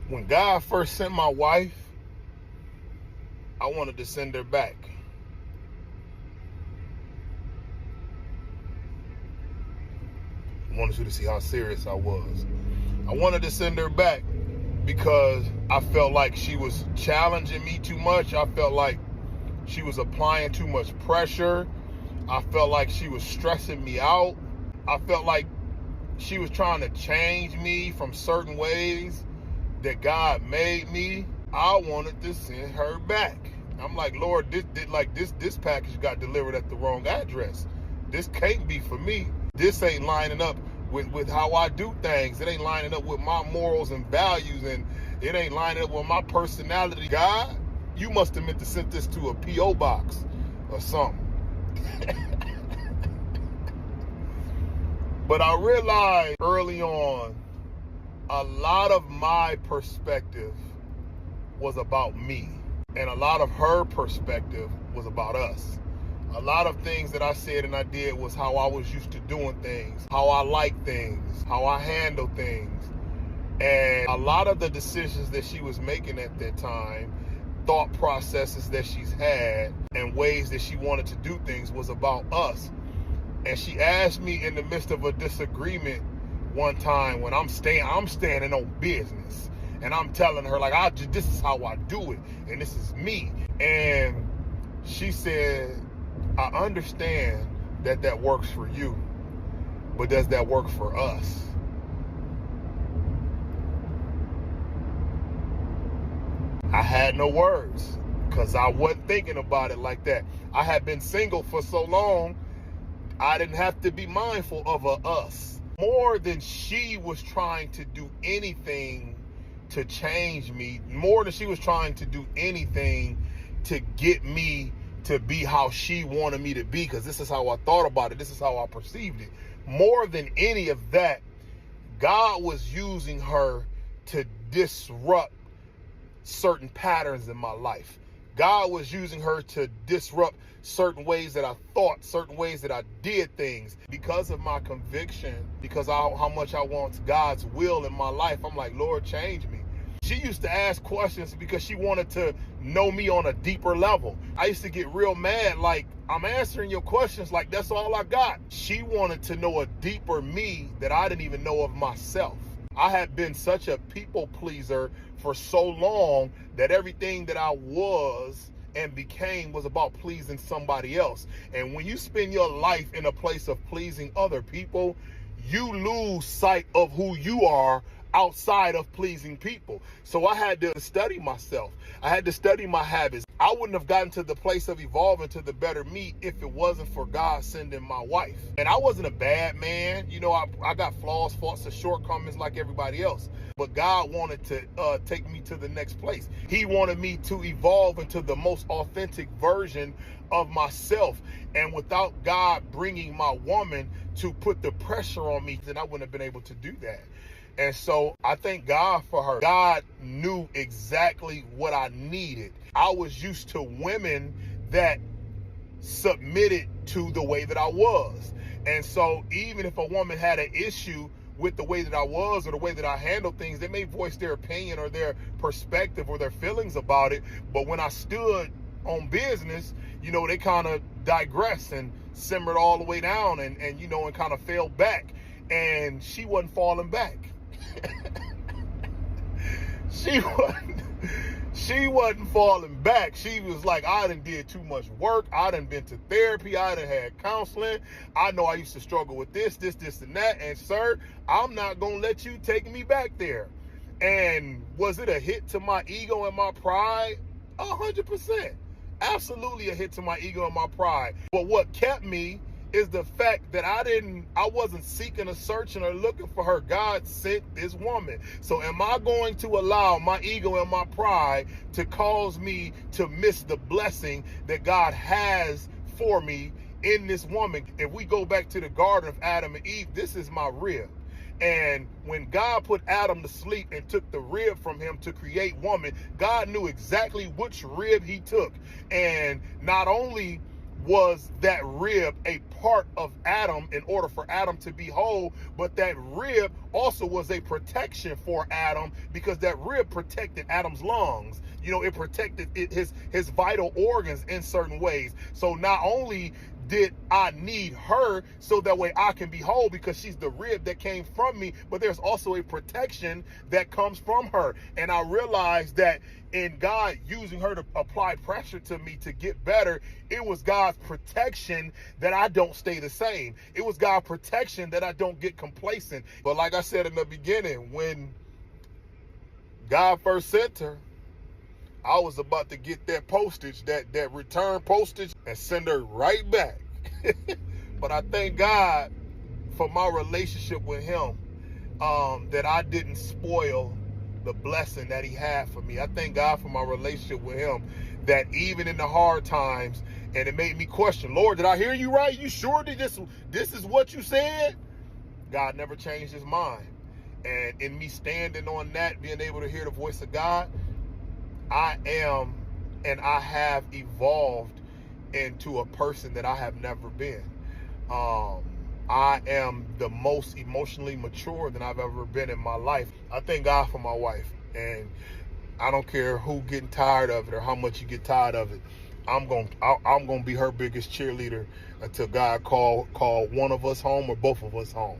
When God first sent my wife, I wanted to send her back. I wanted you to see how serious I was. I wanted to send her back because I felt like she was challenging me too much. I felt like she was applying too much pressure. I felt like she was stressing me out. I felt like she was trying to change me from certain ways that God made me. I wanted to send her back. I'm like, Lord, this package got delivered at the wrong address. This can't be for me. This ain't lining up with how I do things. It ain't lining up with my morals and values, and it ain't lining up with my personality. God, you must have meant to send this to a P.O. box or something. But I realized early on, a lot of my perspective was about me, and a lot of her perspective was about us. A lot of things that I said and I did was how I was used to doing things, how I like things, how I handle things. And a lot of the decisions that she was making at that time, thought processes that she's had, and ways that she wanted to do things was about us. And she asked me in the midst of a disagreement one time when I'm standing on business, and I'm telling her, like, this is how I do it, and this is me. And she said, I understand that works for you, but does that work for us? I had no words because I wasn't thinking about it like that. I had been single for so long, I didn't have to be mindful of a us. More than she was trying to do anything to change me, more than she was trying to do anything to get me to be how she wanted me to be, because this is how I thought about it, this is how I perceived it. More than any of that, God was using her to disrupt certain patterns in my life. God was using her to disrupt certain ways that I thought, certain ways that I did things. Because of my conviction, because how much I want God's will in my life, I'm like, Lord, change me. She used to ask questions because she wanted to know me on a deeper level. I used to get real mad, like, I'm answering your questions like that's all I got. She wanted to know a deeper me that I didn't even know of myself. I had been such a people pleaser for so long that everything that I was and became was about pleasing somebody else. And when you spend your life in a place of pleasing other people, you lose sight of who you are outside of pleasing people. So I had to study myself. I had to study my habits. I wouldn't have gotten to the place of evolving to the better me if it wasn't for God sending my wife. And I wasn't a bad man. You know, I got flaws, faults, and shortcomings like everybody else. But God wanted to take me to the next place. He wanted me to evolve into the most authentic version of myself. And without God bringing my woman to put the pressure on me, then I wouldn't have been able to do that. And so I thank God for her. God knew exactly what I needed. I was used to women that submitted to the way that I was. And so even if a woman had an issue with the way that I was or the way that I handled things, they may voice their opinion or their perspective or their feelings about it. But when I stood on business, you know, they kind of digressed and simmered all the way down and kind of fell back. And she wasn't falling back. She wasn't falling back. She was like, I done did too much work. I done been to therapy. I done had counseling. I know I used to struggle with this, and that. And sir, I'm not going to let you take me back there. And was it a hit to my ego and my pride? 100%. Absolutely a hit to my ego and my pride. But what kept me is the fact that I wasn't seeking or searching or looking for her. God sent this woman. So am I going to allow my ego and my pride to cause me to miss the blessing that God has for me in this woman? If we go back to the Garden of Adam and Eve, this is my rib. And when God put Adam to sleep and took the rib from him to create woman, God knew exactly which rib he took. And not only was that rib a part of Adam in order for Adam to be whole, but that rib also was a protection for Adam because that rib protected Adam's lungs. You know, it protected his vital organs in certain ways. So not only did I need her so that way I can be whole because she's the rib that came from me, but there's also a protection that comes from her. And I realized that in God using her to apply pressure to me to get better, it was God's protection that I don't stay the same. It was God's protection that I don't get complacent. But like I said in the beginning, when God first sent her, I was about to get that postage, that return postage, and send her right back. But I thank God for my relationship with him, that I didn't spoil the blessing that he had for me. I thank God for my relationship with him, that even in the hard times, and it made me question, Lord, did I hear you right? You sure that this is what you said? God never changed his mind. And in me standing on that, being able to hear the voice of God, I am and I have evolved into a person that I have never been. I am the most emotionally mature than I've ever been in my life. I thank God for my wife, and I don't care who getting tired of it or how much you get tired of it. I'm gonna be her biggest cheerleader until God call one of us home or both of us home.